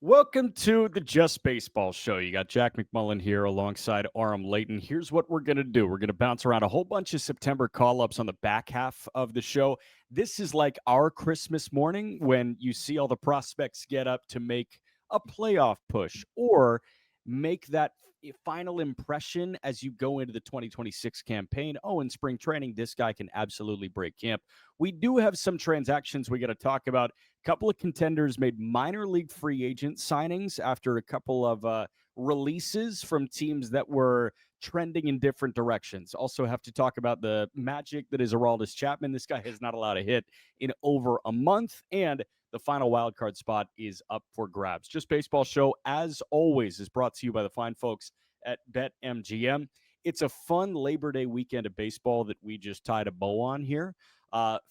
Welcome to the Just Baseball Show. You got Jack McMullen here alongside Aram Layton. Here's what we're going to do. We're going to bounce around a whole bunch of September call-ups on the back half of the show. This is like our Christmas morning when you see all the prospects get up to make a playoff push or make that final impression as you go into the 2026 campaign. Oh, in spring training, this guy can absolutely break camp. We do have some transactions we got to talk about. Couple of contenders made minor league free agent signings after a couple of releases from teams that were trending in different directions. Also have to talk about the magic that is Aroldis Chapman. This guy has not allowed a hit in over a month, and the final wild card spot is up for grabs. Just Baseball Show, as always, is brought to you by the fine folks at BetMGM. It's a fun Labor Day weekend of baseball that we just tied a bow on here.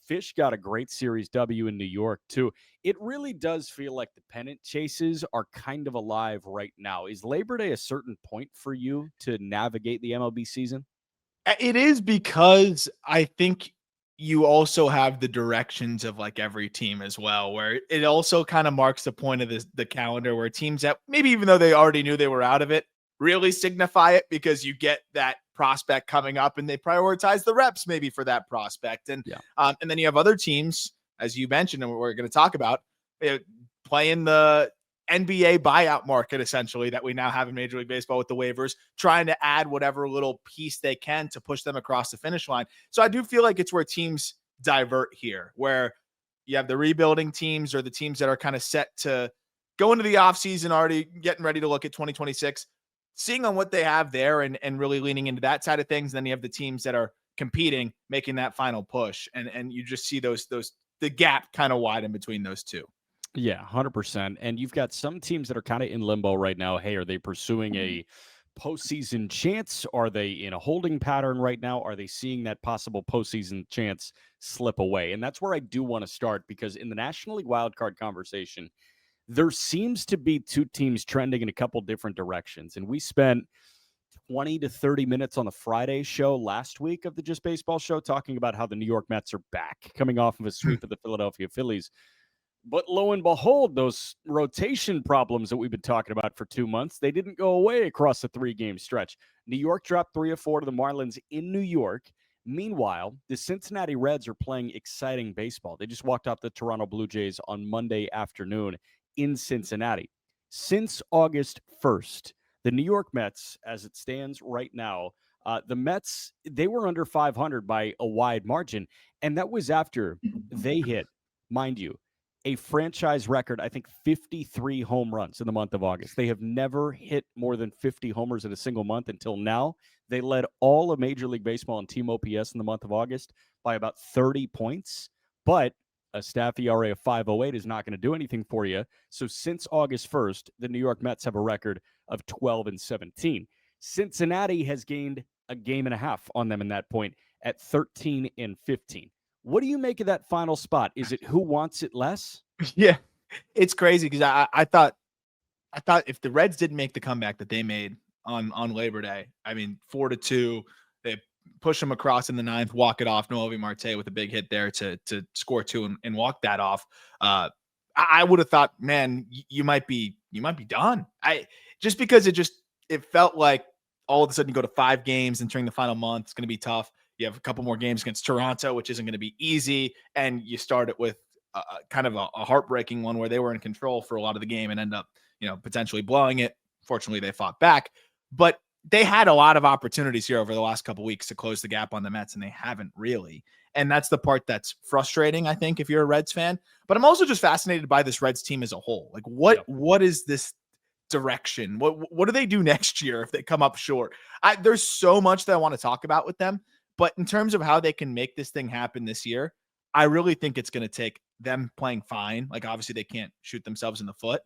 Fish got a great Series W in New York, too. It really does feel like the pennant chases are kind of alive right now. Is Labor Day a certain point for you to navigate the MLB season? It is, because I think you also have the directions of like every team as well, where it also kind of marks the point of the calendar where teams that maybe even though they already knew they were out of it, really signify it because you get that prospect coming up and they prioritize the reps maybe for that prospect. And then you have other teams, as you mentioned, and we're going to talk about, playing the NBA buyout market, essentially, that we now have in Major League Baseball with the waivers, trying to add whatever little piece they can to push them across the finish line. So I do feel like it's where teams divert here, where you have the rebuilding teams or the teams that are kind of set to go into the offseason already getting ready to look at 2026, seeing on what they have there and really leaning into that side of things. Then you have the teams that are competing, making that final push. And you just see the gap kind of widen between those two. Yeah, 100%. And you've got some teams that are kind of in limbo right now. Hey, are they pursuing a postseason chance? Are they in a holding pattern right now? Are they seeing that possible postseason chance slip away? And that's where I do want to start, because in the National League wildcard conversation, there seems to be two teams trending in a couple different directions. And we spent 20 to 30 minutes on the Friday show last week of the Just Baseball Show talking about how the New York Mets are back, coming off of a sweep of the Philadelphia Phillies. But lo and behold, those rotation problems that we've been talking about for 2 months, they didn't go away across a 3-game stretch. New York dropped 3 of 4 to the Marlins in New York. Meanwhile, the Cincinnati Reds are playing exciting baseball. They just walked off the Toronto Blue Jays on Monday afternoon in Cincinnati. Since August 1st, the New York Mets, as it stands right now, the Mets, they were under 500 by a wide margin. And that was after they hit, mind you, a franchise record, I think 53 home runs in the month of August. They have never hit more than 50 homers in a single month until now. They led all of Major League Baseball in team OPS in the month of August by about 30 points. But a staff ERA of 5.08 is not going to do anything for you. So since August 1st, the New York Mets have a record of 12-17. Cincinnati has gained a game and a half on them in that point at 13-15. What do you make of that final spot? Is it who wants it less? Yeah, it's crazy because I thought if the Reds didn't make the comeback that they made on Labor Day, I mean 4-2, they push them across in the ninth, walk it off. Noelvi Marte with a big hit there to score 2 and walk that off. I would have thought, man, you might be done. Just because it felt like all of a sudden you go to 5 games entering the final month. It's going to be tough. You have a couple more games against Toronto, which isn't going to be easy. And you start it with kind of a heartbreaking one where they were in control for a lot of the game and end up, potentially blowing it. Fortunately, they fought back. But they had a lot of opportunities here over the last couple of weeks to close the gap on the Mets, and they haven't really. And that's the part that's frustrating, I think, if you're a Reds fan. But I'm also just fascinated by this Reds team as a whole. Like, what is this direction? What do they do next year if they come up short? There's so much that I want to talk about with them. But in terms of how they can make this thing happen this year, I really think it's going to take them playing fine. Like, obviously, they can't shoot themselves in the foot.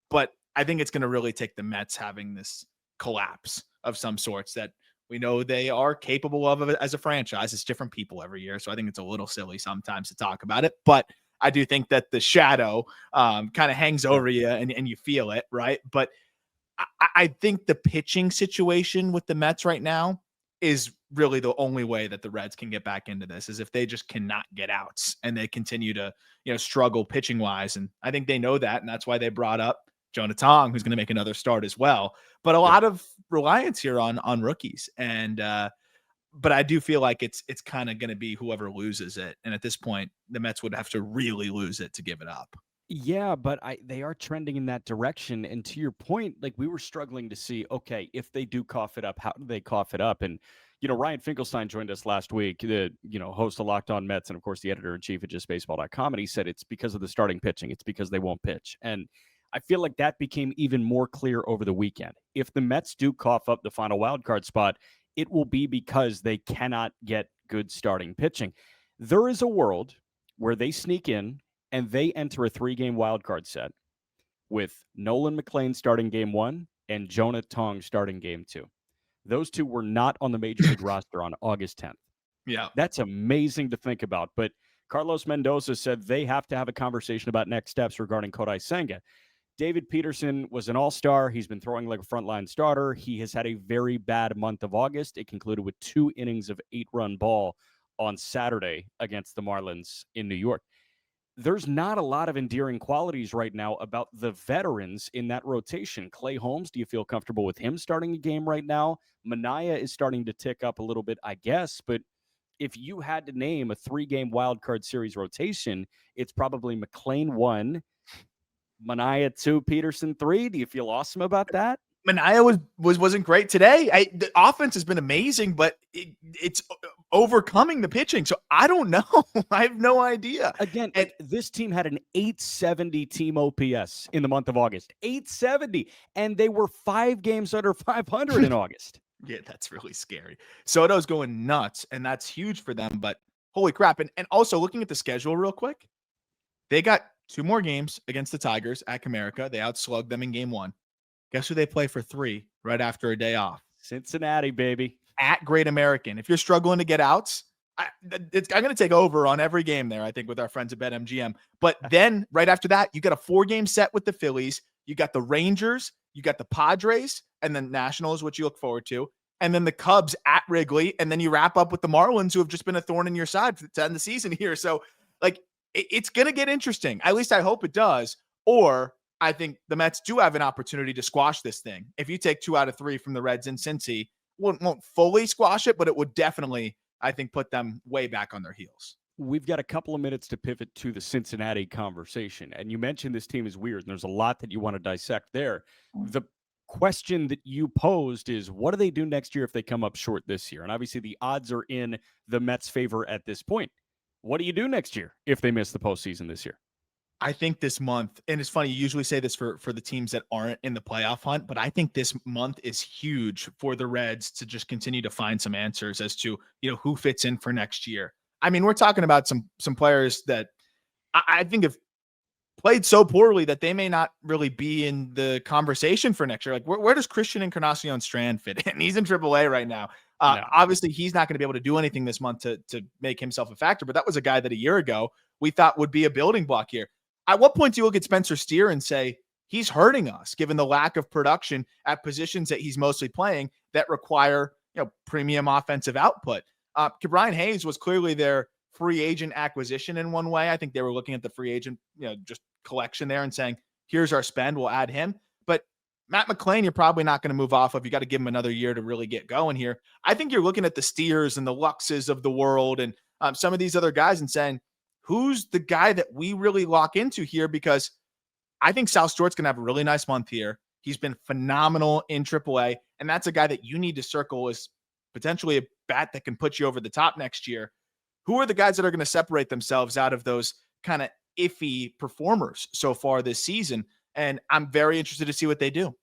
But I think it's going to really take the Mets having this collapse of some sorts that we know they are capable of as a franchise. It's different people every year. So I think it's a little silly sometimes to talk about it. But I do think that the shadow kind of hangs over you and you feel it, right? But I think the pitching situation with the Mets right now is really the only way that the Reds can get back into this, is if they just cannot get outs and they continue to, struggle pitching wise. And I think they know that. And that's why they brought up Jonah Tong, who's going to make another start as well. But a lot of reliance here on rookies. And but I do feel like it's kind of going to be whoever loses it. And at this point, the Mets would have to really lose it to give it up. Yeah, but they are trending in that direction. And to your point, like we were struggling to see, okay, if they do cough it up, how do they cough it up? And Ryan Finkelstein joined us last week, the host of Locked On Mets, and of course the editor in chief at JUSTBASEBALL.com, and he said it's because of the starting pitching. It's because they won't pitch. And I feel like that became even more clear over the weekend. If the Mets do cough up the final wild card spot, it will be because they cannot get good starting pitching. There is a world where they sneak in and they enter a 3-game wildcard set with Nolan McLean starting game 1 and Jonah Tong starting game 2. Those two were not on the Major League roster on August 10th. Yeah. That's amazing to think about. But Carlos Mendoza said they have to have a conversation about next steps regarding Kodai Senga. David Peterson was an all-star. He's been throwing like a frontline starter. He has had a very bad month of August. It concluded with 2 innings of 8-run ball on Saturday against the Marlins in New York. There's not a lot of endearing qualities right now about the veterans in that rotation. Clay Holmes, do you feel comfortable with him starting a game right now? Manaea is starting to tick up a little bit, I guess, but if you had to name a 3-game wildcard series rotation, it's probably McLean 1, Manaea 2, Peterson 3. Do you feel awesome about that? Manaea wasn't great today. The offense has been amazing, but it's overcoming the pitching. So I don't know. I have no idea. Again, this team had an 870 team OPS in the month of August. 870. And they were 5 games under 500 in August. Yeah, that's really scary. Soto's going nuts, and that's huge for them. But holy crap. And also looking at the schedule real quick, they got 2 more games against the Tigers at Comerica. They outslugged them in game 1. Guess who they play for 3 right after a day off? Cincinnati, baby. At Great American. If you're struggling to get outs, I'm going to take over on every game there, I think, with our friends at BetMGM. But then right after that, you got a 4-game set with the Phillies. You got the Rangers. You got the Padres. And then Nationals, which you look forward to. And then the Cubs at Wrigley. And then you wrap up with the Marlins, who have just been a thorn in your side to end the season here. So, like, it's going to get interesting. At least I hope it does. Or I think the Mets do have an opportunity to squash this thing. If you take 2 out of 3 from the Reds in Cincy, won't fully squash it, but it would definitely, I think, put them way back on their heels. We've got a couple of minutes to pivot to the Cincinnati conversation. And you mentioned this team is weird, and there's a lot that you want to dissect there. The question that you posed is, what do they do next year if they come up short this year? And obviously the odds are in the Mets' favor at this point. What do you do next year if they miss the postseason this year? I think this month, and it's funny, you usually say this for the teams that aren't in the playoff hunt, but I think this month is huge for the Reds to just continue to find some answers as to, who fits in for next year. I mean, we're talking about some players that I think have played so poorly that they may not really be in the conversation for next year. Like, where does Christian Encarnacion Strand fit in? He's in AAA right now. No. Obviously, he's not going to be able to do anything this month to make himself a factor, but that was a guy that a year ago we thought would be a building block here. At what point do you look at Spencer Steer and say, he's hurting us given the lack of production at positions that he's mostly playing that require, premium offensive output? Brian Hayes was clearly their free agent acquisition in one way. I think they were looking at the free agent, just collection there and saying, here's our spend, we'll add him. But Matt McLean, you're probably not going to move off of. You got to give him another year to really get going here. I think you're looking at the Steers and the Luxes of the world and some of these other guys and saying, who's the guy that we really lock into here? Because I think Sal Stewart's going to have a really nice month here. He's been phenomenal in AAA, and that's a guy that you need to circle as potentially a bat that can put you over the top next year. Who are the guys that are going to separate themselves out of those kind of iffy performers so far this season? And I'm very interested to see what they do.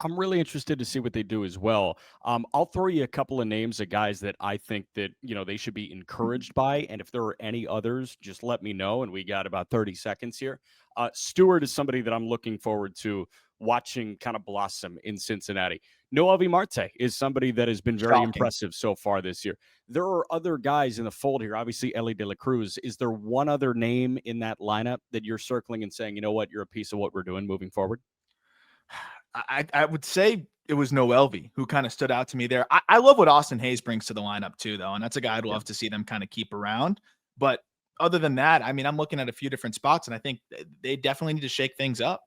I'm really interested to see what they do as well. I'll throw you a couple of names of guys that I think that, they should be encouraged by. And if there are any others, just let me know. And we got about 30 seconds here. Stewart is somebody that I'm looking forward to watching kind of blossom in Cincinnati. Noelvi Marte is somebody that has been very impressive so far this year. There are other guys in the fold here. Obviously, Ellie De La Cruz. Is there one other name in that lineup that you're circling and saying, you know what, you're a piece of what we're doing moving forward? I would say it was Noelvi who kind of stood out to me there. I love what Austin Hayes brings to the lineup too, though. And that's a guy I'd love to see them kind of keep around. But other than that, I mean, I'm looking at a few different spots and I think they definitely need to shake things up.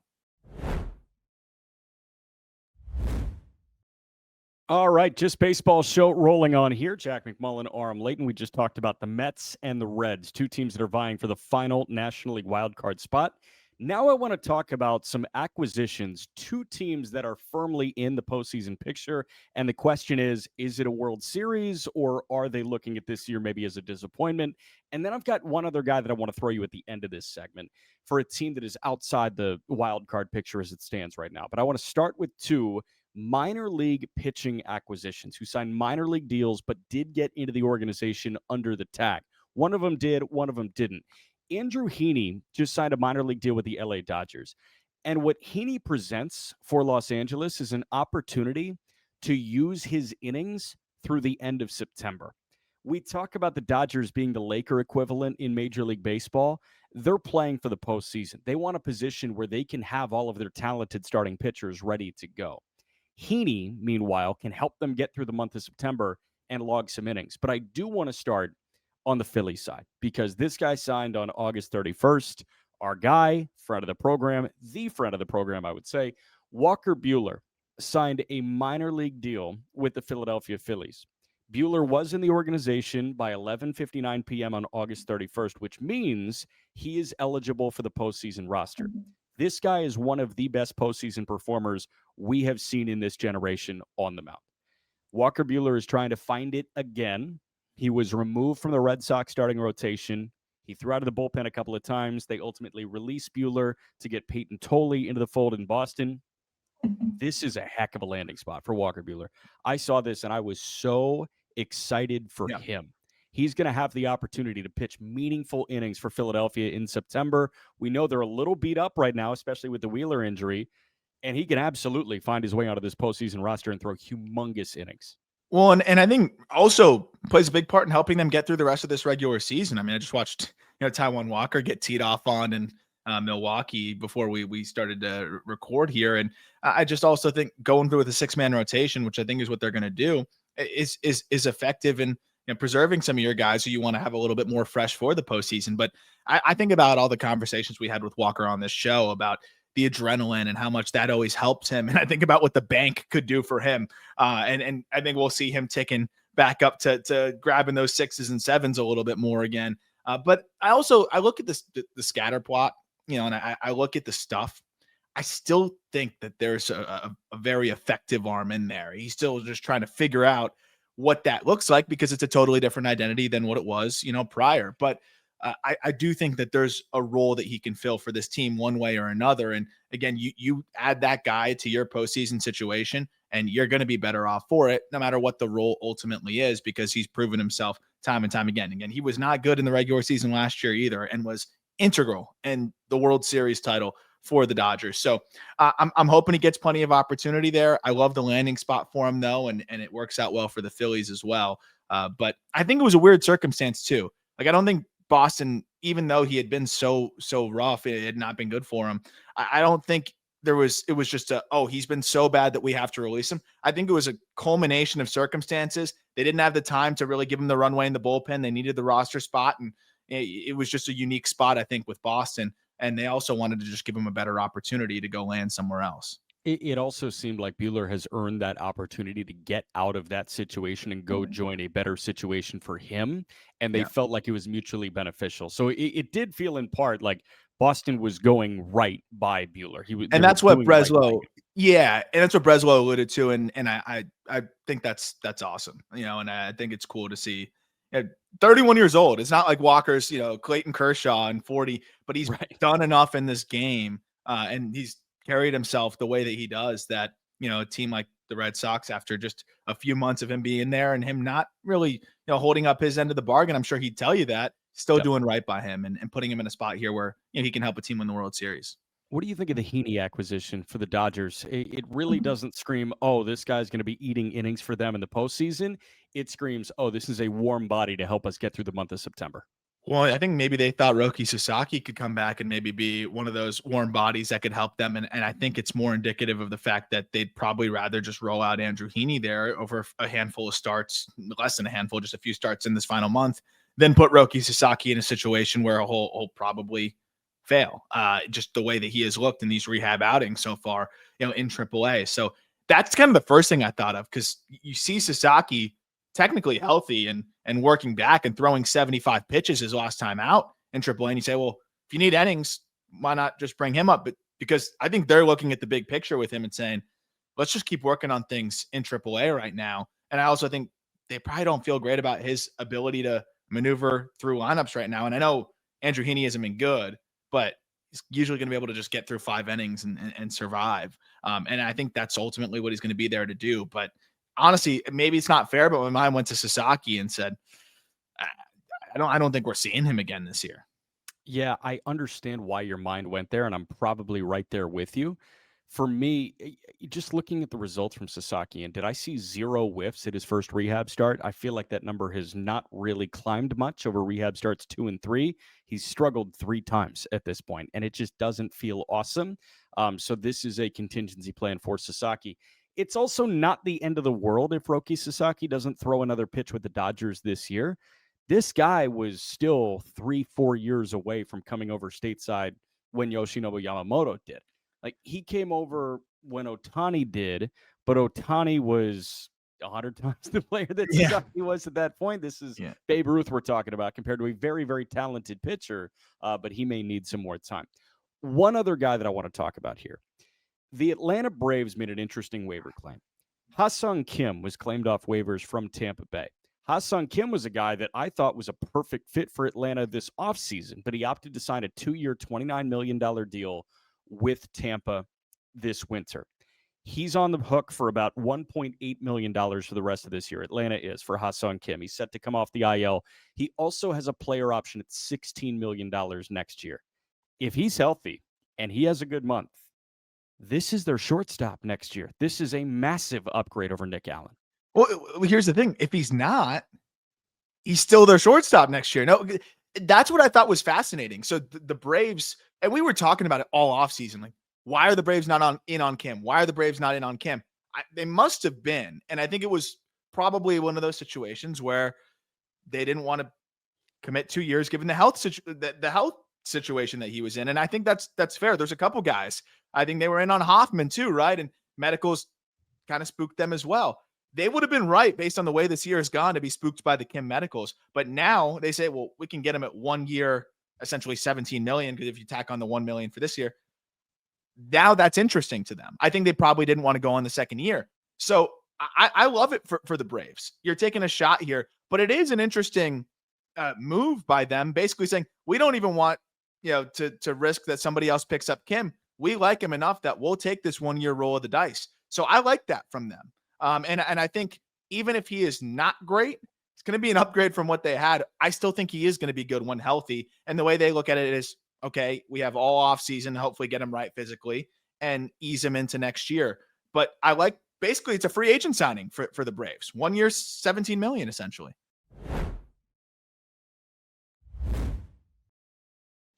All right, Just Baseball show rolling on here. Jack McMullen, Aram Layton. We just talked about the Mets and the Reds, two teams that are vying for the final National League wildcard spot. Now I want to talk about some acquisitions, two teams that are firmly in the postseason picture. And the question is it a World Series or are they looking at this year maybe as a disappointment? And then I've got one other guy that I want to throw you at the end of this segment for a team that is outside the wild card picture as it stands right now. But I want to start with two minor league pitching acquisitions who signed minor league deals but did get into the organization under the tag. One of them did, one of them didn't. Andrew Heaney just signed a minor league deal with the LA Dodgers. And what Heaney presents for Los Angeles is an opportunity to use his innings through the end of September. We talk about the Dodgers being the Laker equivalent in Major League Baseball. They're playing for the postseason. They want a position where they can have all of their talented starting pitchers ready to go. Heaney, meanwhile, can help them get through the month of September and log some innings. But I do want to start on the Philly side because this guy signed on August 31st. Our guy, friend of the program, the friend of the program, I would say, Walker Buehler signed a minor league deal with the Philadelphia Phillies. Buehler was in the organization by 11:59 p.m. on August 31st, which means he is eligible for the postseason roster. This guy is one of the best postseason performers we have seen in this generation on the mound. Walker Buehler is trying to find it again. He was removed from the Red Sox starting rotation. He threw out of the bullpen a couple of times. They ultimately released Buehler to get Peyton Tolle into the fold in Boston. This is a heck of a landing spot for Walker Buehler. I saw this and I was so excited for him. He's going to have the opportunity to pitch meaningful innings for Philadelphia in September. We know they're a little beat up right now, especially with the Wheeler injury, and he can absolutely find his way onto this postseason roster and throw humongous innings. Well, and I think also plays a big part in helping them get through the rest of this regular season. I mean, I just watched Taijuan Walker get teed off on in Milwaukee before we started to record here, and I just also think going through with a 6-man rotation, which I think is what they're going to do, is effective in preserving some of your guys who you want to have a little bit more fresh for the postseason. But I think about all the conversations we had with Walker on this show about the adrenaline and how much that always helped him. And I think about what the bank could do for him. And I think we'll see him ticking back up to grabbing those 6s and 7s a little bit more again. But I look at the scatter plot, and I look at the stuff. I still think that there's a very effective arm in there. He's still just trying to figure out what that looks like because it's a totally different identity than what it was, prior. But I do think that there's a role that he can fill for this team one way or another. And again, you add that guy to your postseason situation and you're going to be better off for it, no matter what the role ultimately is, because he's proven himself time and time again. Again, he was not good in the regular season last year either and was integral in the World Series title for the Dodgers. So I'm hoping he gets plenty of opportunity there. I love the landing spot for him though. And it works out well for the Phillies as well. But I think it was a weird circumstance too. Like, I don't think Boston, even though he had been so rough, it had not been good for him. I don't think it was just he's been so bad that we have to release him. I think it was a culmination of circumstances. They didn't have the time to really give him the runway in the bullpen. They needed the roster spot. And it was just a unique spot, I think, with Boston. And they also wanted to just give him a better opportunity to go land somewhere else. It also seemed like Buehler has earned that opportunity to get out of that situation and go join a better situation for him. And they felt like it was mutually beneficial. So it did feel in part like Boston was going right by Buehler. And that's what Breslow, and that's what Breslow alluded to. And I think that's awesome, and I think it's cool to see. 31 years old. It's not like Walker's, Clayton Kershaw and 40, but he's done enough in this game. And he's carried himself the way that he does that, a team like the Red Sox, after just a few months of him being there and him not really, holding up his end of the bargain, I'm sure he'd tell you that, still doing right by him and putting him in a spot here where he can help a team win the World Series. What do you think of the Heaney acquisition for the Dodgers? It really doesn't scream, oh, this guy's going to be eating innings for them in the postseason. It screams, oh, this is a warm body to help us get through the month of September. Well, I think maybe they thought Roki Sasaki could come back and maybe be one of those warm bodies that could help them. And I think it's more indicative of the fact that they'd probably rather just roll out Andrew Heaney there over a handful of starts, less than a handful, just a few starts in this final month, than put Roki Sasaki in a situation where he'll probably fail, just the way that he has looked in these rehab outings so far, in AAA. So that's kind of the first thing I thought of, because you see Sasaki technically healthy and working back and throwing 75 pitches his last time out in AAA. And you say, well, if you need innings, why not just bring him up? But because I think they're looking at the big picture with him and saying, let's just keep working on things in AAA right now. And I also think they probably don't feel great about his ability to maneuver through lineups right now. And I know Andrew Heaney hasn't been good, but he's usually going to be able to just get through 5 innings and survive. And I think that's ultimately what he's going to be there to do. But honestly, maybe it's not fair, but my mind went to Sasaki and said, I don't think we're seeing him again this year. Yeah, I understand why your mind went there, and I'm probably right there with you. For me, just looking at the results from Sasaki, and did I see 0 whiffs at his first rehab start? I feel like that number has not really climbed much over rehab starts 2 and 3. He's struggled 3 times at this point, and it just doesn't feel awesome. So this is a contingency plan for Sasaki. It's also not the end of the world if Roki Sasaki doesn't throw another pitch with the Dodgers this year. This guy was still 3-4 years away from coming over stateside when Yoshinobu Yamamoto did. Like, he came over when Ohtani did, but Ohtani was 100 times the player that Sasaki was at that point. This is Babe Ruth we're talking about compared to a very, very talented pitcher, but he may need some more time. One other guy that I want to talk about here. The Atlanta Braves made an interesting waiver claim. Ha-Seong Kim was claimed off waivers from Tampa Bay. Ha-Seong Kim was a guy that I thought was a perfect fit for Atlanta this offseason, but he opted to sign a 2-year, $29 million deal with Tampa this winter. He's on the hook for about $1.8 million for the rest of this year. Atlanta is for Ha-Seong Kim. He's set to come off the IL. He also has a player option at $16 million next year. If he's healthy and he has a good month, this is their shortstop next year. This is a massive upgrade over Nick Allen. Well, here's the thing. If he's not, he's still their shortstop next year. No, that's what I thought was fascinating. So the Braves, and we were talking about it all offseason, like, why are the Braves not in on Kim? Why are the Braves not in on Kim? They must have been. And I think it was probably one of those situations where they didn't want to commit 2 years given the health situation that he was in. And I think that's fair. There's a couple guys. I think they were in on Hoffman too, right? And medicals kind of spooked them as well. They would have been right based on the way this year has gone to be spooked by the Kim medicals. But now they say, well, we can get him at 1 year, essentially 17 million, because if you tack on the 1 million for this year, now that's interesting to them. I think they probably didn't want to go on the second year. So I love it for the Braves. You're taking a shot here, but it is an interesting move by them, basically saying, we don't even want, to risk that somebody else picks up Kim. We like him enough that we'll take this 1 year roll of the dice. So I like that from them. And I think even if he is not great, it's going to be an upgrade from what they had. I still think he is going to be good when healthy. And the way they look at it is, okay, we have all off season, hopefully get him right physically and ease him into next year. But I like, basically it's a free agent signing for the Braves. 1 year, 17 million, essentially.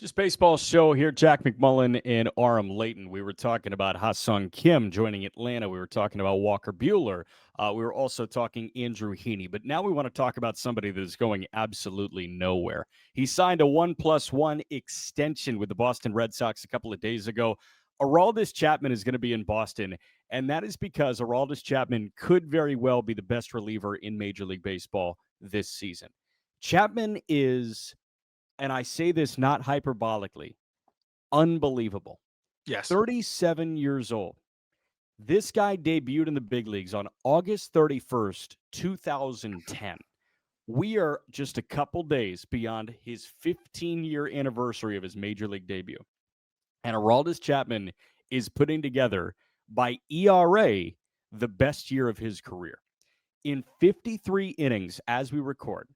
Just Baseball show here. Jack McMullen and Aram Layton. We were talking about Ha-Seong Kim joining Atlanta. We were talking about Walker Buehler. We were also talking Andrew Heaney. But now we want to talk about somebody that is going absolutely nowhere. He signed a 1+1 extension with the Boston Red Sox a couple of days ago. Aroldis Chapman is going to be in Boston, and that is because Aroldis Chapman could very well be the best reliever in Major League Baseball this season. Chapman is, and I say this not hyperbolically, unbelievable. Yes. 37 years old. This guy debuted in the big leagues on August 31st, 2010. We are just a couple days beyond his 15-year anniversary of his Major League debut. And Aroldis Chapman is putting together, by ERA, the best year of his career. In 53 innings as we record,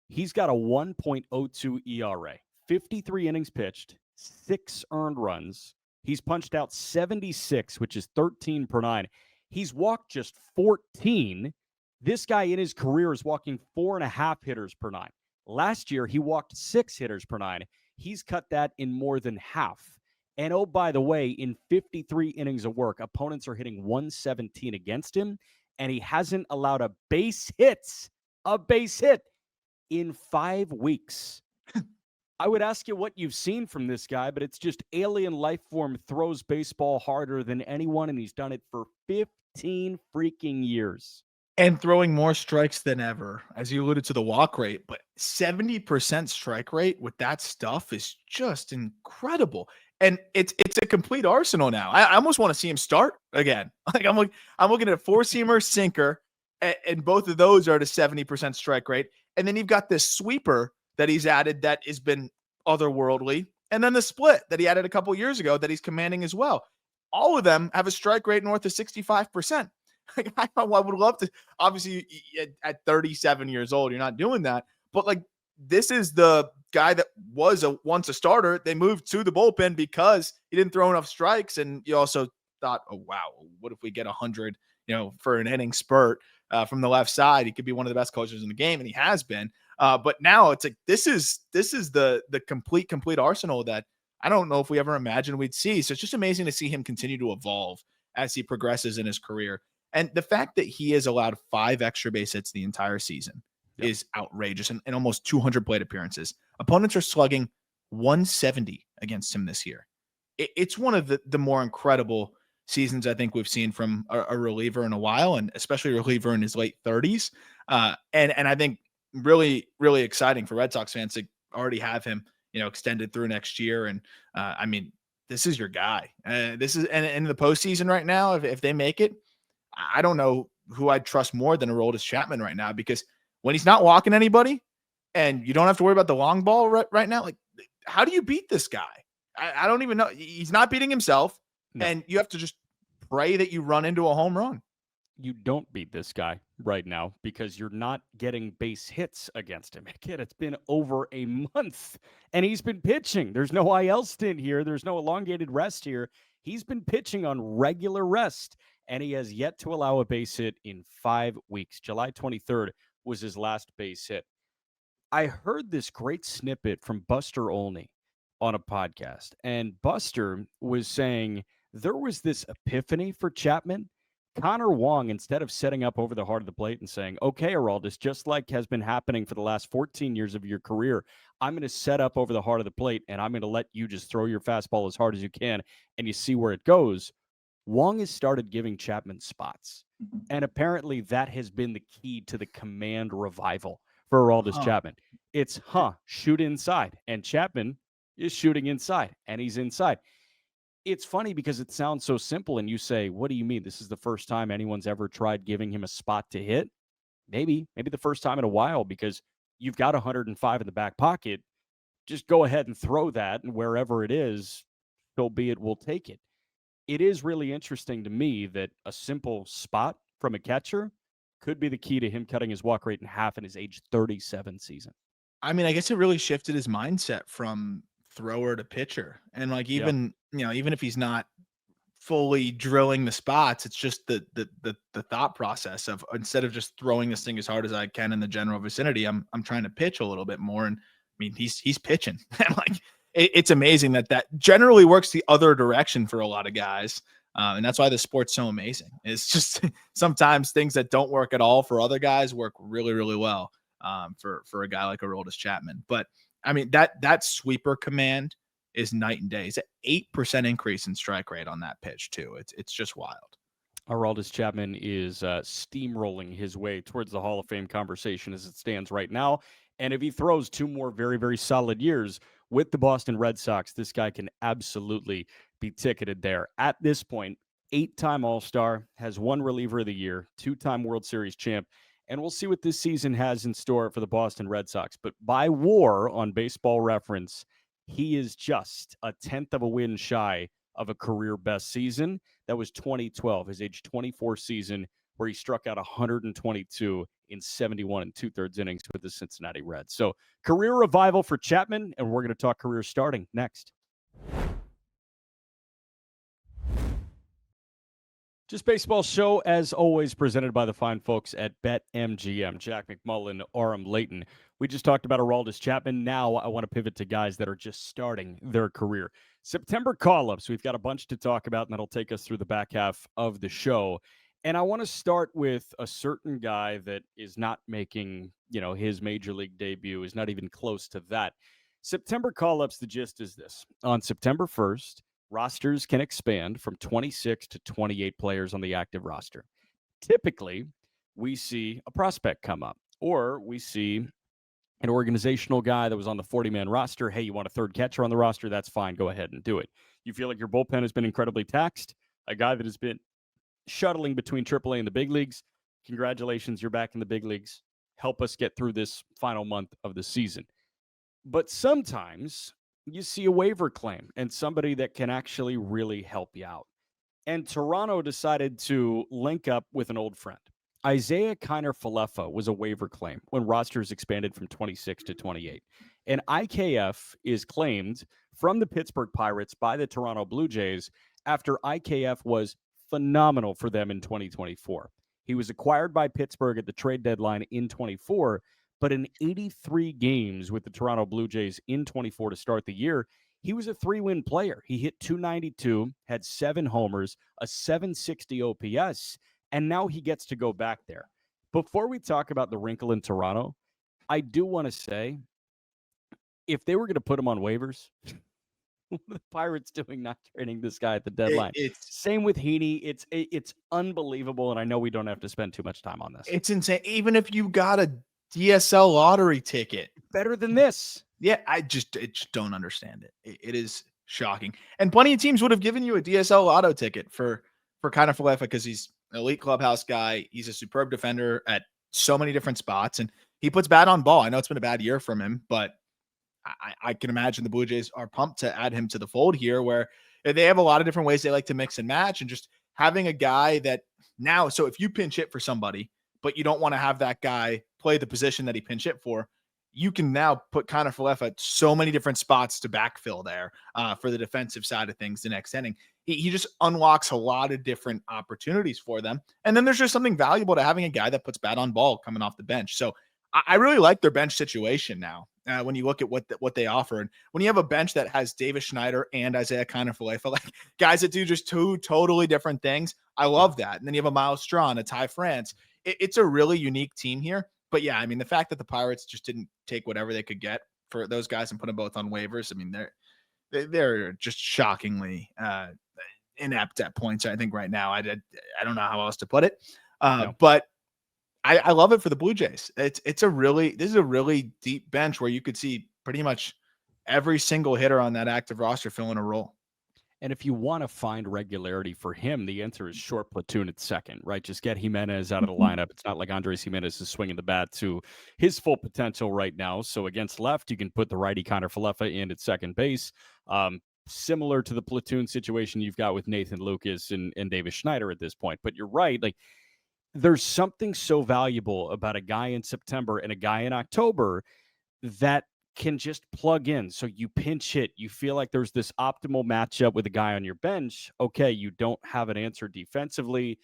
he's got a 1.02 ERA, 53 innings pitched, 6 earned runs. He's punched out 76, which is 13 per 9. He's walked just 14. This guy in his career is walking 4.5 hitters per 9. Last year, he walked 6 hitters per 9. He's cut that in more than half. And oh, by the way, in 53 innings of work, opponents are hitting 117 against him, and he hasn't allowed a base hit in 5 weeks. I would ask you what you've seen from this guy, but it's just alien life form throws baseball harder than anyone, and he's done it for 15 freaking years. And throwing more strikes than ever, as you alluded to the walk rate, but 70% strike rate with that stuff is just incredible. And it's a complete arsenal now. I almost want to see him start again. I'm looking at a four-seamer, sinker, and both of those are at a 70% strike rate. And then you've got this sweeper that he's added that has been otherworldly, and then the split that he added a couple years ago that he's commanding as well. All of them have a strike rate north of 65%. Like, I would love to. Obviously, at 37 years old, you're not doing that. But like, this is the guy that was once a starter. They moved to the bullpen because he didn't throw enough strikes, and you also thought, oh wow, what if we get 100? For an inning spurt from the left side, he could be one of the best coaches in the game, and he has been. But now it's like this is the complete arsenal that I don't know if we ever imagined we'd see. So it's just amazing to see him continue to evolve as he progresses in his career. And the fact that he has allowed 5 extra base hits the entire season is outrageous, and almost 200 plate appearances. Opponents are slugging 170 against him this year. It's one of the more incredible seasons I think we've seen from a reliever in a while, and especially a reliever in his late 30s. And I think really, really exciting for Red Sox fans to already have him, extended through next year. And I mean, this is your guy. This is and in the postseason right now, if they make it, I don't know who I'd trust more than Aroldis Chapman right now, because when he's not walking anybody and you don't have to worry about the long ball right now, like, how do you beat this guy? I don't even know. He's not beating himself, and you have to just pray that you run into a home run. You don't beat this guy right now because you're not getting base hits against him. Kid, it's been over a month, and he's been pitching. There's no IL stint here. There's no elongated rest here. He's been pitching on regular rest, and he has yet to allow a base hit in 5 weeks. July 23rd was his last base hit. I heard this great snippet from Buster Olney on a podcast, and Buster was saying there was this epiphany for Chapman. Connor Wong, instead of setting up over the heart of the plate and saying, okay, Aroldis, just like has been happening for the last 14 years of your career, I'm going to set up over the heart of the plate, and I'm going to let you just throw your fastball as hard as you can, and you see where it goes. Wong has started giving Chapman spots, and apparently that has been the key to the command revival for Aroldis Chapman. It's, shoot inside, and Chapman is shooting inside, and he's inside. It's funny because it sounds so simple, and you say, what do you mean? This is the first time anyone's ever tried giving him a spot to hit? Maybe the first time in a while, because you've got 105 in the back pocket. Just go ahead and throw that, and wherever it is, so be it, we'll take it. It is really interesting to me that a simple spot from a catcher could be the key to him cutting his walk rate in half in his age 37 season. I mean, I guess it really shifted his mindset from thrower to pitcher. And like, even if he's not fully drilling the spots, it's just the thought process of, instead of just throwing this thing as hard as I can in the general vicinity, I'm trying to pitch a little bit more. And I mean, he's pitching. Like, it's amazing that generally works the other direction for a lot of guys. And that's why the sport's so amazing. It's just sometimes things that don't work at all for other guys work really, really well for a guy like Aroldis Chapman. But I mean, that sweeper command is night and day. It's an 8% increase in strike rate on that pitch too. It's just wild. Aroldis Chapman is steamrolling his way towards the Hall of Fame conversation as it stands right now. And if he throws 2 more very, very solid years with the Boston Red Sox, this guy can absolutely be ticketed there. At this point, 8-time All-Star, has 1 reliever of the year, 2-time World Series champ, and we'll see what this season has in store for the Boston Red Sox. But by WAR on Baseball Reference, he is just a 10th of a win shy of a career best season. That was 2012, his age 24 season, where he struck out 122 in 71 2/3 innings with the Cincinnati Reds. So career revival for Chapman, and we're going to talk career starting next. Just Baseball Show, as always, presented by the fine folks at BetMGM. Jack McMullen, Aram Layton. We just talked about Aroldis Chapman. Now I want to pivot to guys that are just starting their career. September call-ups. We've got a bunch to talk about, and that'll take us through the back half of the show. And I want to start with a certain guy that is not making, his major league debut, is not even close to that. September call-ups, the gist is this. On September 1st, rosters can expand from 26 to 28 players on the active roster. Typically, we see a prospect come up, or we see an organizational guy that was on the 40-man roster. Hey, you want a third catcher on the roster? That's fine. Go ahead and do it. You feel like your bullpen has been incredibly taxed? A guy that has been shuttling between AAA and the big leagues. Congratulations, you're back in the big leagues. Help us get through this final month of the season. But sometimes you see a waiver claim and somebody that can actually really help you out. And Toronto decided to link up with an old friend. Isaiah Kiner-Falefa was a waiver claim when rosters expanded from 26 to 28. And IKF is claimed from the Pittsburgh Pirates by the Toronto Blue Jays after IKF was phenomenal for them in 2024. He was acquired by Pittsburgh at the trade deadline in 24, but in 83 games with the Toronto Blue Jays in 24 to start the year, he was a 3-win player. He hit .292, had 7 homers, a .760 OPS, and now he gets to go back there. Before we talk about the wrinkle in Toronto, I do want to say, if they were going to put him on waivers, what are the Pirates doing not trading this guy at the deadline? Same with Heaney. It's unbelievable, and I know we don't have to spend too much time on this. It's insane. Even if you got a DSL lottery ticket, better than this. Yeah, I just don't understand it. It is shocking. And plenty of teams would have given you a DSL lotto ticket for Kiner-Falefa because he's an elite clubhouse guy. He's a superb defender at so many different spots, and he puts bat on ball. I know it's been a bad year from him, but I can imagine the Blue Jays are pumped to add him to the fold here, where they have a lot of different ways they like to mix and match, and just having a guy that now, so if you pinch hit for somebody, but you don't want to have that guy play the position that he pinch hit for, you can now put Kiner-Falefa at so many different spots to backfill there for the defensive side of things the next inning. He just unlocks a lot of different opportunities for them. And then there's just something valuable to having a guy that puts bat on ball coming off the bench. So I really like their bench situation now when you look at what they offer. And when you have a bench that has Davis Schneider and Isaiah Kiner-Falefa, like guys that do just two totally different things, I love that. And then you have a Miles Straw and a Ty France. It's a really unique team here. But yeah, I mean, the fact that the Pirates just didn't take whatever they could get for those guys and put them both on waivers, I mean, they're just shockingly inept at points, I think, right now. I don't know how else to put it. But I love it for the Blue Jays. This is a really deep bench where you could see pretty much every single hitter on that active roster filling a role. And if you want to find regularity for him, the answer is short platoon at second, right? Just get Jimenez out of the lineup. It's not like Andres Jimenez is swinging the bat to his full potential right now. So against left, you can put the righty Kiner-Falefa in at second base. Similar to the platoon situation you've got with Nathan Lucas and Davis Schneider at this point. But you're right. Like, there's something so valuable about a guy in September and a guy in October that can just plug in. So you pinch hit, you feel like there's this optimal matchup with a guy on your bench. Okay, you don't have an answer defensively.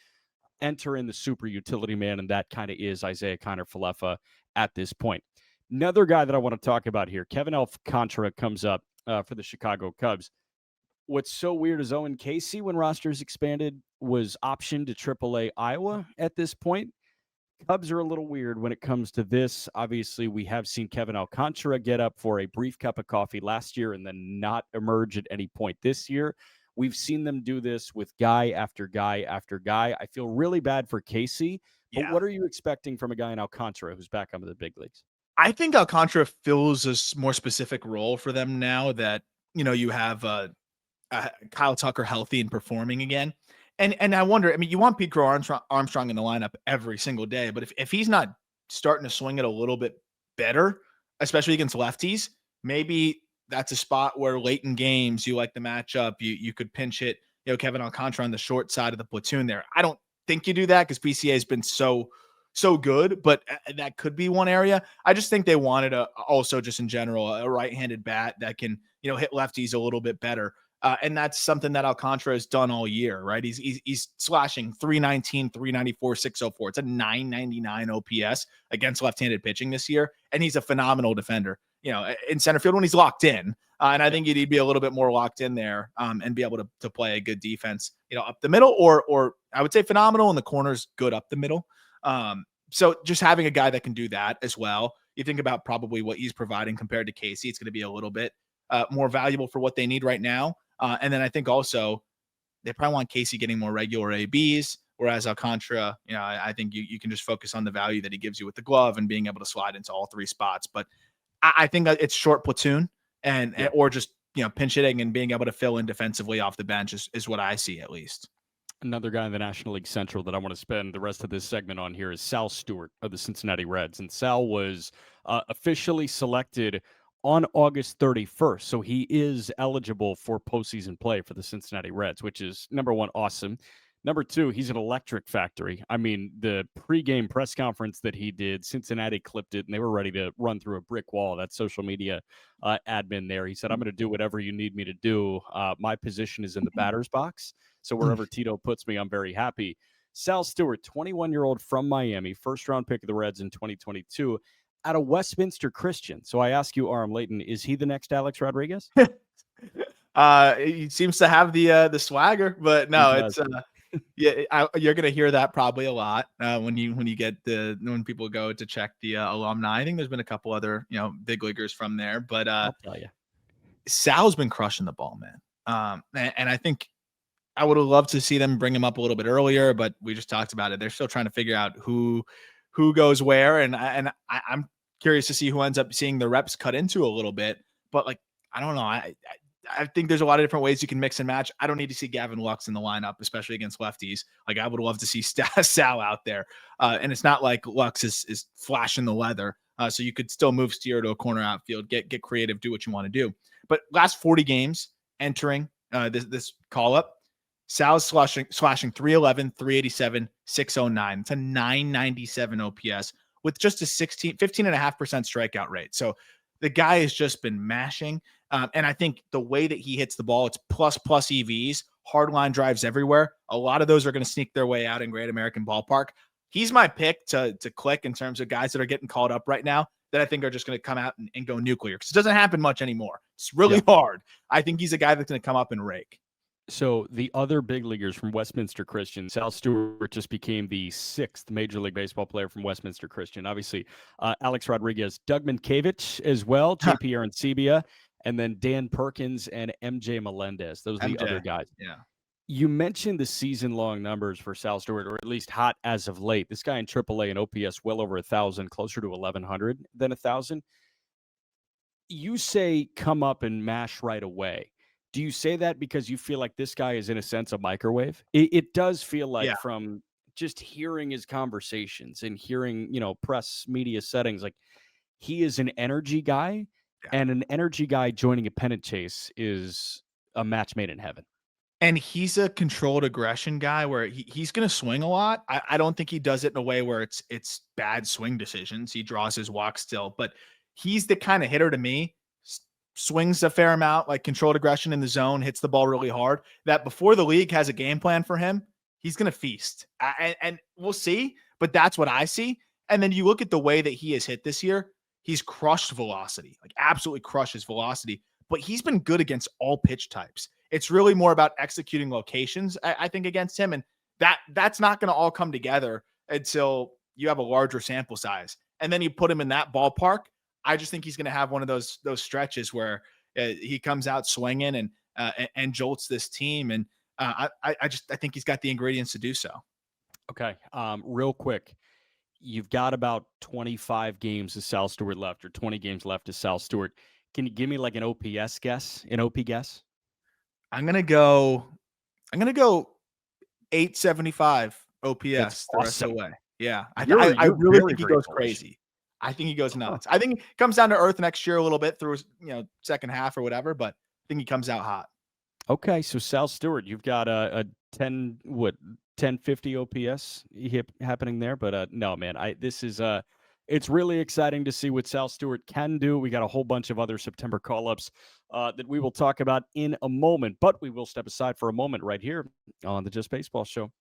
Enter in the super utility man, and that kind of is Isaiah Kiner-Falefa at this point. Another guy that I want to talk about here, Kevin Alcantara comes up for the Chicago Cubs. What's so weird is Owen Casey, when rosters expanded, was optioned to AAA Iowa at this point. Cubs are a little weird when it comes to this. Obviously, we have seen Kevin Alcantara get up for a brief cup of coffee last year and then not emerge at any point this year. We've seen them do this with guy after guy after guy. I feel really bad for Casey, but what are you expecting from a guy in Alcantara who's back up in the big leagues? I think Alcantara fills a more specific role for them now that, you have Kyle Tucker healthy and performing again. And I wonder, I mean, you want Pete Crow Armstrong in the lineup every single day, but if he's not starting to swing it a little bit better, especially against lefties, maybe that's a spot where late in games, you like the matchup, you could pinch hit, Kevin Alcantara on the short side of the platoon there. I don't think you do that because PCA has been so good, but that could be one area. I just think they wanted also just in general, a right-handed bat that can, hit lefties a little bit better. And that's something that Alcantara has done all year, right? He's slashing 319, 394, 604. It's a 999 OPS against left-handed pitching this year. And he's a phenomenal defender, in center field when he's locked in. And I think he'd be a little bit more locked in there and be able to play a good defense, up the middle, or I would say phenomenal in the corners, good up the middle. So just having a guy that can do that as well. you think about probably what he's providing compared to Casey, it's going to be a little bit more valuable for what they need right now. And then I think also they probably want Casey getting more regular ABs, whereas Alcantara, I think you can just focus on the value that he gives you with the glove and being able to slide into all three spots. But I think it's short platoon or just pinch hitting and being able to fill in defensively off the bench is what I see, at least. Another guy in the National League Central that I want to spend the rest of this segment on here is Sal Stewart of the Cincinnati Reds. And Sal was officially selected on August 31st. So he is eligible for postseason play for the Cincinnati Reds, which is, number one, awesome. Number two, he's an electric factory. I mean, the pregame press conference that he did, Cincinnati clipped it, and they were ready to run through a brick wall. That social media admin there. He said, I'm going to do whatever you need me to do. My position is in the batter's box. So wherever Tito puts me, I'm very happy. Sal Stewart, 21-year-old from Miami, first-round pick of the Reds in 2022, out of Westminster Christian. So I ask you, Aram Layton, is he the next Alex Rodriguez? He seems to have the swagger, but no, it's you're gonna hear that probably a lot when when people go to check the alumni. I think there's been a couple other big leaguers from there, but I'll tell you, Sal's been crushing the ball, man. And I think I would have loved to see them bring him up a little bit earlier, but we just talked about it. They're still trying to figure out who goes where, and I'm curious to see who ends up seeing the reps cut into a little bit. But I don't know. I think there's a lot of different ways you can mix and match. I don't need to see Gavin Lux in the lineup, especially against lefties. I would love to see Sal out there. And it's not like Lux is flashing the leather. So you could still move Steer to a corner outfield, get creative, do what you want to do. But last 40 games entering this call up, Sal's slashing 311, 387, 609. It's a 997 OPS with just a 15.5% strikeout rate. So the guy has just been mashing. And I think the way that he hits the ball, it's plus EVs, hard line drives everywhere. A lot of those are going to sneak their way out in Great American Ballpark. He's my pick to click in terms of guys that are getting called up right now that I think are just going to come out and go nuclear, because it doesn't happen much anymore. It's really hard. I think he's a guy that's going to come up and rake. So the other big leaguers from Westminster Christian, Sal Stewart just became the 6th Major League Baseball player from Westminster Christian. Obviously, Alex Rodriguez, Doug Mankiewicz as well, JP Arancibia, and then Dan Perkins and MJ Melendez. Those are the other guys. Yeah. You mentioned the season-long numbers for Sal Stewart, or at least hot as of late. This guy in AAA and OPS well over 1,000, closer to 1,100 than 1,000. You say come up and mash right away. Do you say that because you feel like this guy is, in a sense, a microwave? It does feel like from just hearing his conversations and hearing, press media settings, like he is an energy guy, and an energy guy joining a pennant chase is a match made in heaven. And he's a controlled aggression guy where he's going to swing a lot. I don't think he does it in a way where it's bad swing decisions. He draws his walk still, but he's the kind of hitter to me, swings a fair amount, like controlled aggression in the zone, hits the ball really hard, that before the league has a game plan for him, he's going to feast. And we'll see, but that's what I see. And then you look at the way that he has hit this year, he's crushed velocity, like absolutely crushes velocity, but he's been good against all pitch types. It's really more about executing locations, I think, against him. And that's not going to all come together until you have a larger sample size. And then you put him in that ballpark. I just think he's going to have one of those stretches where he comes out swinging and jolts this team. And I think he's got the ingredients to do so. Okay. Real quick, you've got about 25 games of Sal Stewart left, or 20 games left of Sal Stewart. Can you give me like an OPS guess, an OP guess? I'm going to go 875 OPS the rest of the way. Yeah. I really think he goes crazy. I think he goes nuts. I think he comes down to earth next year a little bit through, second half or whatever, but I think he comes out hot. Okay, so Sal Stewart, you've got a 1050 OPS happening there, but no, man, it's really exciting to see what Sal Stewart can do. We got a whole bunch of other September call-ups that we will talk about in a moment, but we will step aside for a moment right here on the Just Baseball Show.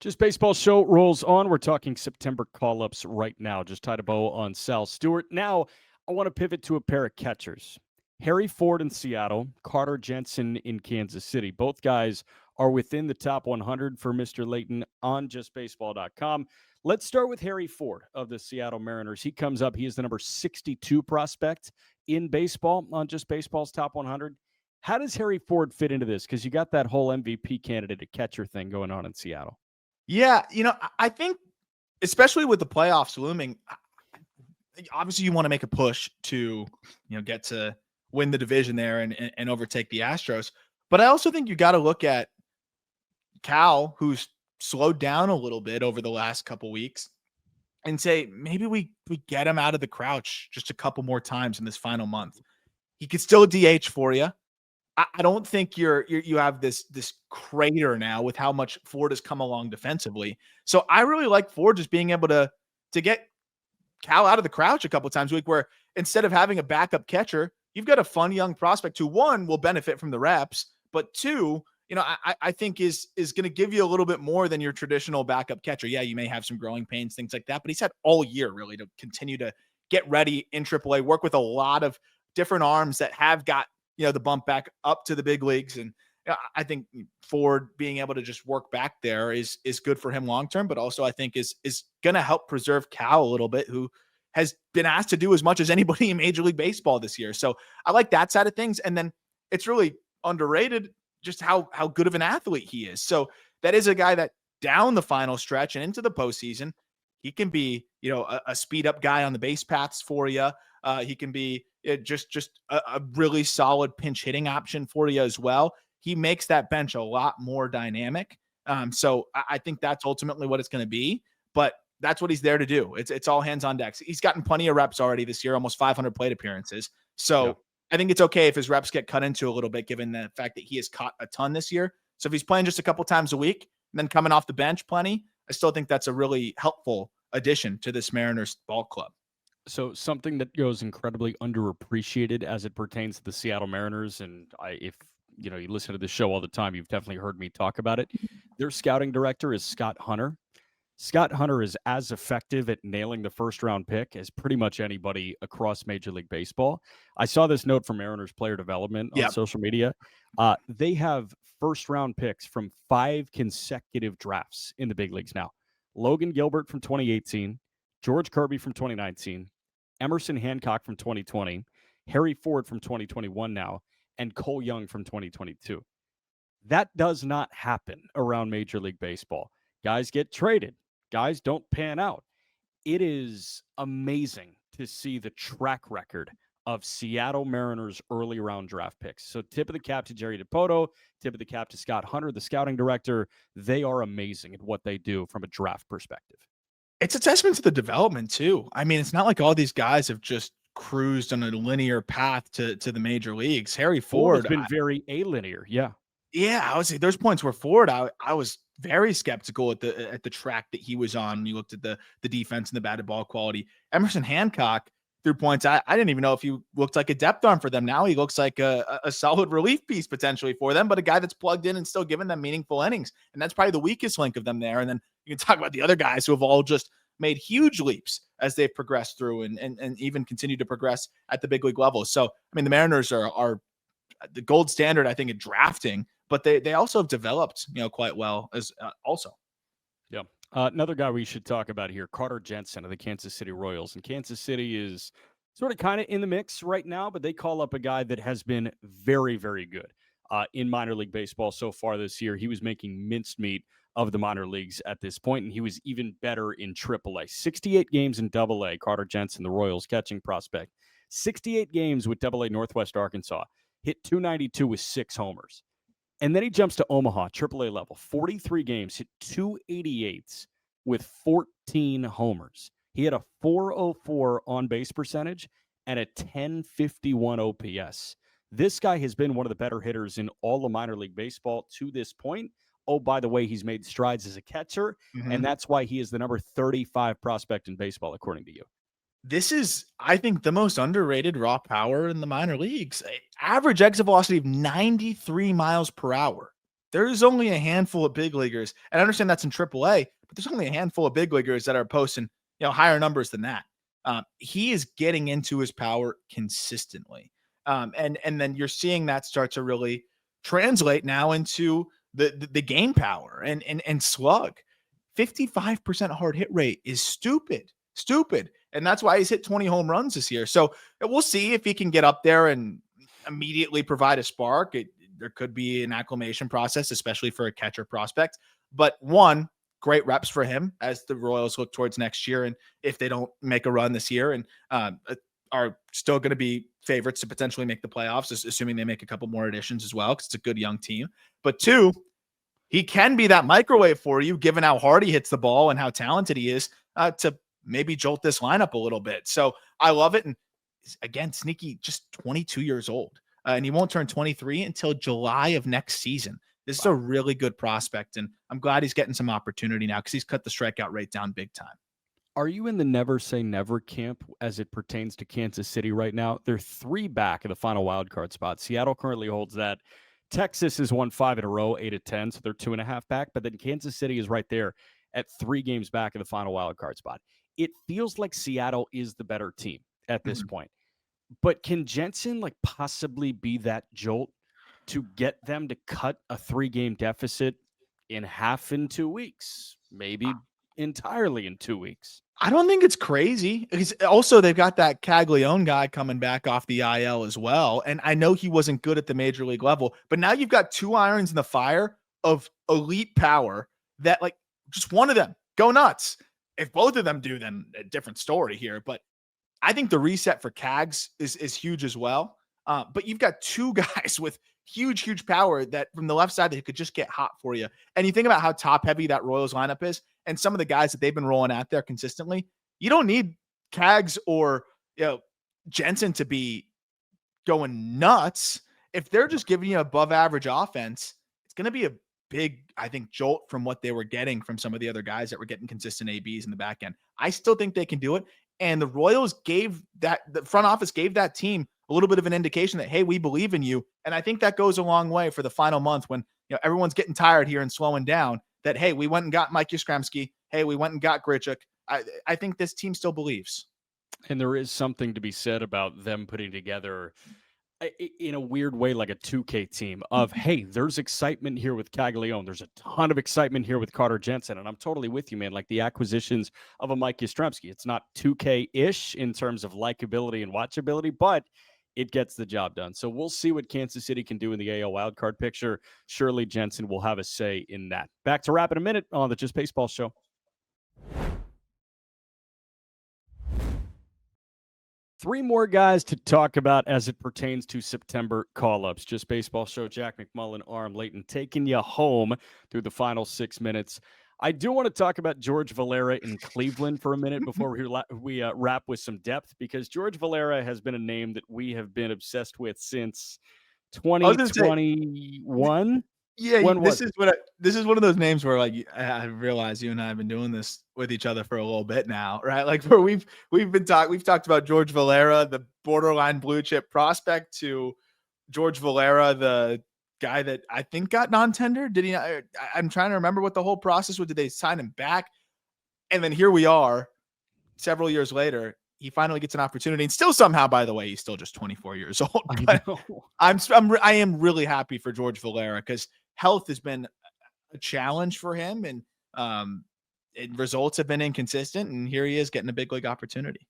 Just Baseball Show rolls on. We're talking September call-ups right now. Just tied a bow on Sal Stewart. Now, I want to pivot to a pair of catchers. Harry Ford in Seattle, Carter Jensen in Kansas City. Both guys are within the top 100 for Mr. Layton on JustBaseball.com. Let's start with Harry Ford of the Seattle Mariners. He comes up. He is the number 62 prospect in baseball on Just Baseball's top 100. How does Harry Ford fit into this? Because you got that whole MVP candidate at catcher thing going on in Seattle. Yeah, I think especially with the playoffs looming, obviously you want to make a push to, get to win the division there and overtake the Astros. But I also think you got to look at Cal, who's slowed down a little bit over the last couple weeks, and say maybe we get him out of the crouch just a couple more times in this final month. He could still DH for you. I don't think you have this crater now with how much Ford has come along defensively. So I really like Ford just being able to get Cal out of the crouch a couple times a week, where instead of having a backup catcher, you've got a fun young prospect who, one, will benefit from the reps, but two, I think is going to give you a little bit more than your traditional backup catcher. Yeah, you may have some growing pains, things like that, but he's had all year really to continue to get ready in AAA, work with a lot of different arms that have got, the bump back up to the big leagues. And I think Ford being able to just work back there is good for him long-term, but also I think is going to help preserve Cal a little bit, who has been asked to do as much as anybody in Major League Baseball this year. So I like that side of things. And then it's really underrated just how good of an athlete he is. So that is a guy that down the final stretch and into the postseason, he can be, a speed up guy on the base paths for you. He can be just a really solid pinch hitting option for you as well. He makes that bench a lot more dynamic. So I think that's ultimately what it's going to be, but that's what he's there to do. It's all hands on deck. He's gotten plenty of reps already this year, almost 500 plate appearances. So yeah. I think it's okay if his reps get cut into a little bit, given the fact that he has caught a ton this year. So if he's playing just a couple times a week and then coming off the bench plenty, I still think that's a really helpful addition to this Mariners ball club. So something that goes incredibly underappreciated as it pertains to the Seattle Mariners, and if you listen to the show all the time, you've definitely heard me talk about it. Their scouting director is Scott Hunter. Scott Hunter is as effective at nailing the first-round pick as pretty much anybody across Major League Baseball. I saw this note from Mariners player development on social media. They have first-round picks from 5 consecutive drafts in the big leagues now. Logan Gilbert from 2018, George Kirby from 2019, Emerson Hancock from 2020, Harry Ford from 2021 now, and Cole Young from 2022. That does not happen around Major League Baseball. Guys get traded. Guys don't pan out. It is amazing to see the track record of Seattle Mariners early round draft picks. So tip of the cap to Jerry DiPoto, tip of the cap to Scott Hunter, the scouting director. They are amazing at what they do from a draft perspective. It's a testament to the development too. I mean, it's not like all these guys have just cruised on a linear path to the major leagues. Harry Ford has been very alinear. Yeah. Yeah, I would say there's points where Ford, I was very skeptical at the track that he was on when you looked at the defense and the batted ball quality. Emerson Hancock through points, I didn't even know if he looked like a depth arm for them. Now he looks like a solid relief piece potentially for them, but a guy that's plugged in and still giving them meaningful innings. And that's probably the weakest link of them there. And then you can talk about the other guys who have all just made huge leaps as they've progressed through and even continue to progress at the big league level. So, I mean, the Mariners are the gold standard, I think, in drafting, but they also have developed, quite well as also. Yeah. Another guy we should talk about here, Carter Jensen of the Kansas City Royals. And Kansas City is sort of kind of in the mix right now, but they call up a guy that has been very, very good in minor league baseball so far this year. He was making mincemeat of the minor leagues at this point, and he was even better in AAA. 68 games in AA, Carter Jensen, the Royals catching prospect. 68 games with AA Northwest Arkansas. Hit .292 with 6 homers. And then he jumps to Omaha, AAA level, 43 games, hit .288 with 14 homers. He had a .404 on-base percentage and a .1051 OPS. This guy has been one of the better hitters in all of minor league baseball to this point. Oh, by the way, he's made strides as a catcher, and that's why he is the number 35 prospect in baseball, according to you. This is, I think, the most underrated raw power in the minor leagues. Average exit velocity of 93 miles per hour. There's only a handful of big leaguers, and I understand that's in AAA, but there's only a handful of big leaguers that are posting, higher numbers than that. He is getting into his power consistently. And then you're seeing that start to really translate now into the game power and slug. 55% hard hit rate is stupid. And that's why he's hit 20 home runs this year. So we'll see if he can get up there and immediately provide a spark. There could be an acclimation process, especially for a catcher prospect. But one, great reps for him as the Royals look towards next year. And if they don't make a run this year and are still going to be favorites to potentially make the playoffs, assuming they make a couple more additions as well, because it's a good young team. But two, he can be that microwave for you, given how hard he hits the ball and how talented he is, to maybe jolt this lineup a little bit. So I love it. And again, sneaky, just 22 years old. And he won't turn 23 until July of next season. This is a really good prospect, and I'm glad he's getting some opportunity now because he's cut the strikeout rate down big time. Are you in the never say never camp as it pertains to Kansas City right now? They're 3 back of the final wild card spot. Seattle currently holds that. Texas has won 5 in a row, 8-10, so they're 2.5 back. But then Kansas City is right there at 3 games back of the final wild card spot. It feels like Seattle is the better team at this point. But can Jensen possibly be that jolt to get them to cut a 3-game deficit in half in 2 weeks? Maybe entirely in 2 weeks. I don't think it's crazy. Also, they've got that Caglione guy coming back off the IL as well. And I know he wasn't good at the major league level, but now you've got 2 irons in the fire of elite power that just one of them go nuts. If both of them do, then a different story here. But I think the reset for Cags is huge as well. But you've got 2 guys with huge power that from the left side that could just get hot for you. And you think about how top heavy that Royals lineup is and some of the guys that they've been rolling out there consistently. You don't need Cags or Jensen to be going nuts. If they're just giving you above average offense, it's going to be a big, I think, jolt from what they were getting from some of the other guys that were getting consistent ABs in the back end. I still think they can do it. And the Royals the front office gave that team a little bit of an indication that, hey, we believe in you. And I think that goes a long way for the final month when everyone's getting tired here and slowing down, that, hey, we went and got Mike Yastrzemski. Hey, we went and got Grichuk. I think this team still believes. And there is something to be said about them putting together, in a weird way, like a 2K team of, hey, there's excitement here with Caglione. There's a ton of excitement here with Carter Jensen. And I'm totally with you, man. Like the acquisitions of a Mike Yastrzemski, it's not 2K-ish in terms of likability and watchability, but it gets the job done. So we'll see what Kansas City can do in the AL wildcard picture. Surely Jensen will have a say in that. Back to wrap in a minute on the Just Baseball Show. Three more guys to talk about as it pertains to September call-ups. Just Baseball Show, Jack McMullen, Arm Layton, taking you home through the final 6 minutes. I do want to talk about George Valera in Cleveland for a minute before we wrap with some depth, because George Valera has been a name that we have been obsessed with since 2021. Yeah, this is one of those names where I realize you and I have been doing this with each other for a little bit now, right? Like where we've talked about George Valera, the borderline blue chip prospect, to George Valera, the guy that I think got non-tendered. Did he? I'm trying to remember what the whole process was. Did they sign him back? And then here we are, several years later. He finally gets an opportunity, and still somehow, by the way, he's still just 24 years old. But I am really happy for George Valera because health has been a challenge for him, and results have been inconsistent. And here he is getting a big league opportunity.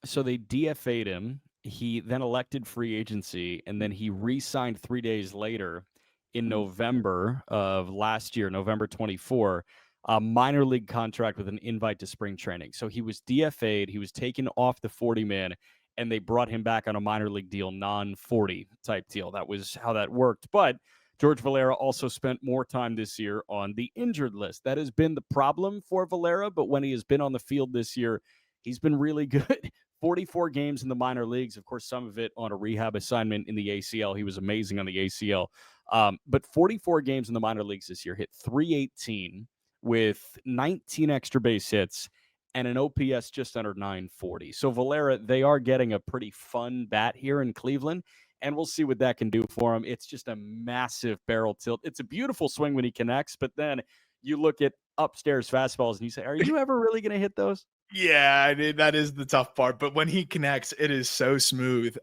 So they DFA'd him. He then elected free agency, and then he re-signed 3 days later in November of last year, November 24. A minor league contract with an invite to spring training. So he was DFA'd. He was taken off the 40-man, and they brought him back on a minor league deal, non-40 type deal. That was how that worked. But George Valera also spent more time this year on the injured list. That has been the problem for Valera, but when he has been on the field this year, he's been really good. 44 games in the minor leagues. Of course, some of it on a rehab assignment in the ACL. He was amazing on the ACL. But 44 games in the minor leagues this year, hit .318 with 19 extra base hits and an OPS just under 940. So Valera, they are getting a pretty fun bat here in Cleveland, and we'll see what that can do for him. It's just a massive barrel tilt. It's a beautiful swing when he connects, but then you look at upstairs fastballs and you say, are you ever really going to hit those? Yeah, that is the tough part. But when he connects, it is so smooth.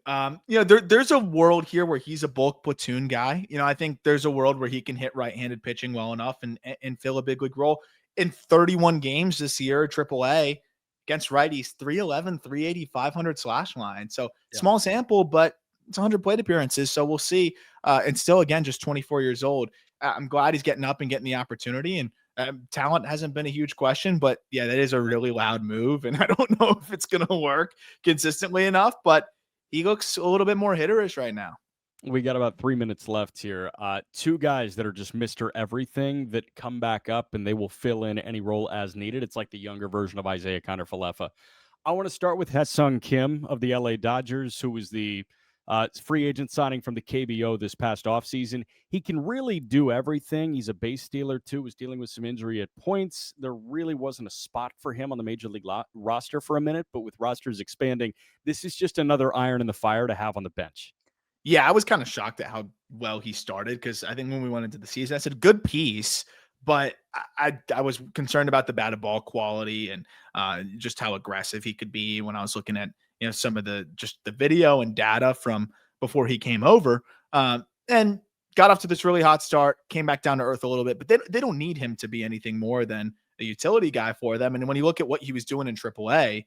There's a world here where he's a bulk platoon guy. I think there's a world where he can hit right-handed pitching well enough and fill a big league role. In 31 games this year, AAA against righties, 311, 380, 500 slash line. So Yeah. small sample, but it's 100 plate appearances. So we'll see. And still, again, just 24 years old. I'm glad he's getting up and getting the opportunity. And talent hasn't been a huge question, but yeah, that is a really loud move. And I don't know if it's going to work consistently enough, but he looks a little bit more hitterish right now. We got about 3 minutes left here. Two guys that are just Mr. Everything that come back up and they will fill in any role as needed. It's like the younger version of Isaiah Kiner-Falefa. I want to start with Ha-Seong Kim of the LA Dodgers, who was the free agent signing from the KBO this past offseason. He can really do everything. He's a base stealer, too, was dealing with some injury at points. There really wasn't a spot for him on the major league roster for a minute, but with rosters expanding, this is just another iron in the fire to have on the bench. Yeah, I was kind of shocked at how well he started because I think when we went into the season, I said good piece, but I was concerned about the batted ball quality and just how aggressive he could be when I was looking at some of the video and data from before he came over, and got off to this really hot start, came back down to earth a little bit, but they don't need him to be anything more than a utility guy for them. And when you look at what he was doing in AAA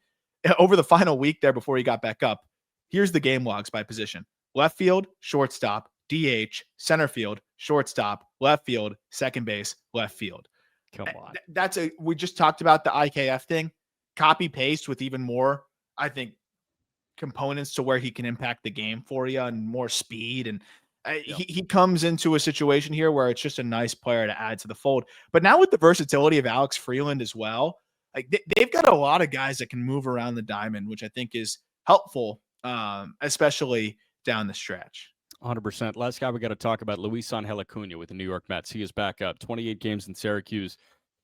over the final week there before he got back up, here's the game logs by position. Left field, shortstop, DH, center field, shortstop, left field, second base, left field. Come on. We just talked about the IKF thing. Copy paste with even more, I think, components to where he can impact the game for you and more speed. And he comes into a situation here where it's just a nice player to add to the fold. But now with the versatility of Alex Freeland as well, like they've got a lot of guys that can move around the diamond, which I think is helpful, especially down the stretch. 100%. Last guy we got to talk about, Luis Angel Acuna with the New York Mets. He is back up. 28 games in Syracuse.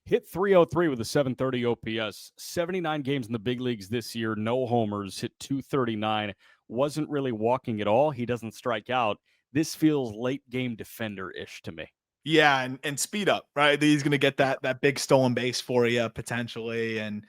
Hit 303 with a 730 OPS. 79 games in the big leagues this year. No homers. Hit 239. Wasn't really walking at all. He doesn't strike out. This feels late game defender-ish to me. Yeah, and speed up, right? He's going to get that big stolen base for you potentially, and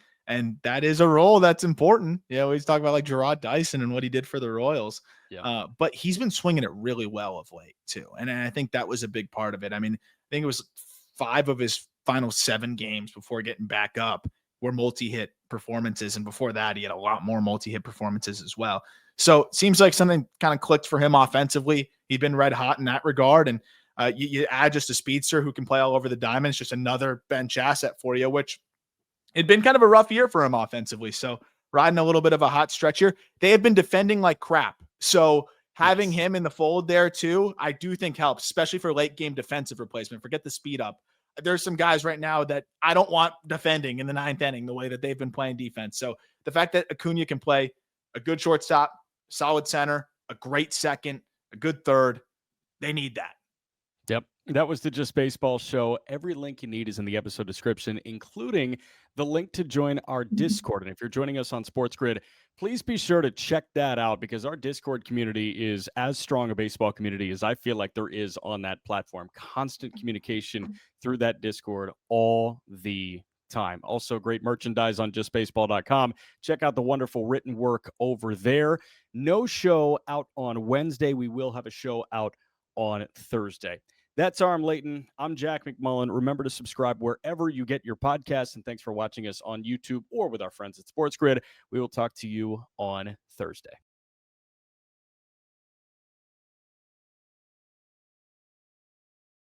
that is a role that's important. He's talking about like Gerard Dyson and what he did for the Royals. Yeah. But he's been swinging it really well of late too, and I think that was a big part of it. I mean, I think it was 5 of his final 7 games before getting back up were multi-hit performances, and before that, he had a lot more multi-hit performances as well. So it seems like something kind of clicked for him offensively. He'd been red hot in that regard, and you add just a speedster who can play all over the diamond. It's just another bench asset for you, which it'd been kind of a rough year for him offensively. So riding a little bit of a hot stretch here. They have been defending like crap. So having him in the fold there too, I do think helps, especially for late game defensive replacement. Forget the speed up. There's some guys right now that I don't want defending in the 9th inning the way that they've been playing defense. So the fact that Acuna can play a good shortstop, solid center, a great second, a good third, they need that. Yep. That was the Just Baseball show. Every link you need is in the episode description, including the link to join our Discord. And if you're joining us on Sports Grid, please be sure to check that out because our Discord community is as strong a baseball community as I feel like there is on that platform. Constant communication through that Discord all the time. Also, great merchandise on justbaseball.com. Check out the wonderful written work over there. No show out on Wednesday. We will have a show out on Thursday. That's Arm Layton. I'm Jack McMullen. Remember to subscribe wherever you get your podcasts, and thanks for watching us on YouTube or with our friends at Sports Grid. We will talk to you on Thursday.